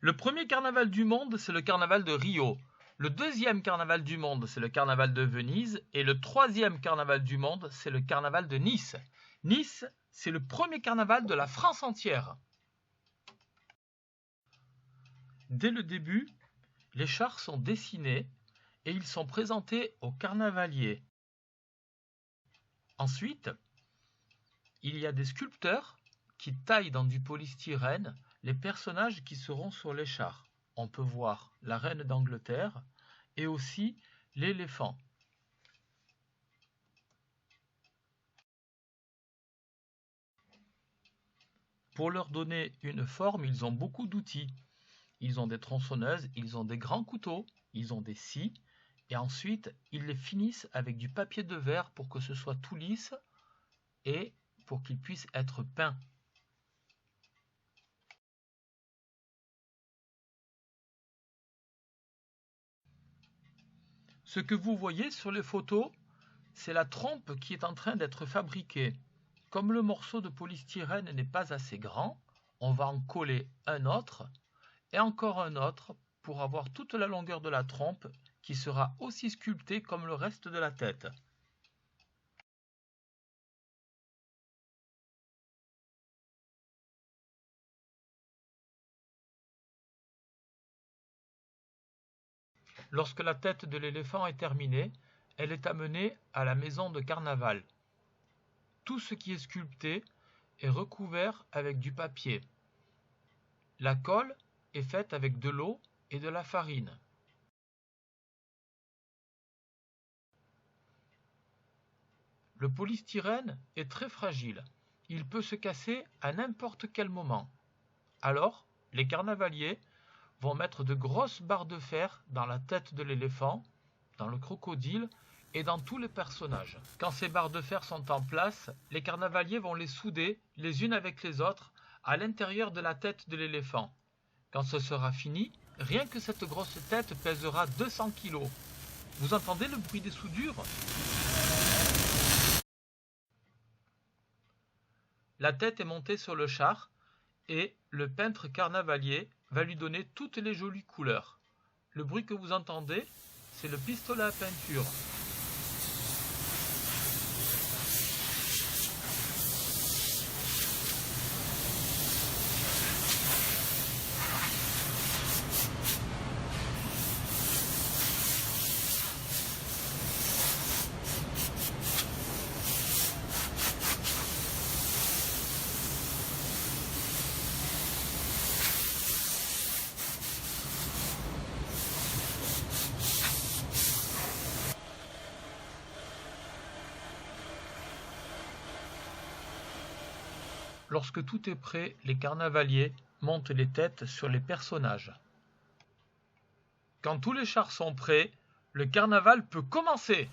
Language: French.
Le premier carnaval du monde, c'est le carnaval de Rio. Le deuxième carnaval du monde, c'est le carnaval de Venise. Et le troisième carnaval du monde, c'est le carnaval de Nice. Nice, c'est le premier carnaval de la France entière. Dès le début, les chars sont dessinés et ils sont présentés aux carnavaliers. Ensuite, il y a des sculpteurs qui taillent dans du polystyrène les personnages qui seront sur les chars. On peut voir la reine d'Angleterre et aussi l'éléphant. Pour leur donner une forme, ils ont beaucoup d'outils. Ils ont des tronçonneuses, ils ont des grands couteaux, ils ont des scies, et ensuite ils les finissent avec du papier de verre pour que ce soit tout lisse et pour qu'ils puissent être peints. Ce que vous voyez sur les photos, c'est la trompe qui est en train d'être fabriquée. Comme le morceau de polystyrène n'est pas assez grand, on va en coller un autre et encore un autre pour avoir toute la longueur de la trompe qui sera aussi sculptée comme le reste de la tête. Lorsque la tête de l'éléphant est terminée, elle est amenée à la maison de carnaval. Tout ce qui est sculpté est recouvert avec du papier. La colle est faite avec de l'eau et de la farine. Le polystyrène est très fragile. Il peut se casser à n'importe quel moment. Alors, les carnavaliers vont mettre de grosses barres de fer dans la tête de l'éléphant, dans le crocodile et dans tous les personnages. Quand ces barres de fer sont en place, les carnavaliers vont les souder les unes avec les autres à l'intérieur de la tête de l'éléphant. Quand ce sera fini, rien que cette grosse tête pèsera 200 kg. Vous entendez le bruit des soudures ? La tête est montée sur le char et le peintre carnavalier va lui donner toutes les jolies couleurs. Le bruit que vous entendez, c'est le pistolet à peinture. Lorsque tout est prêt, les carnavaliers montent les têtes sur les personnages. Quand tous les chars sont prêts, le carnaval peut commencer.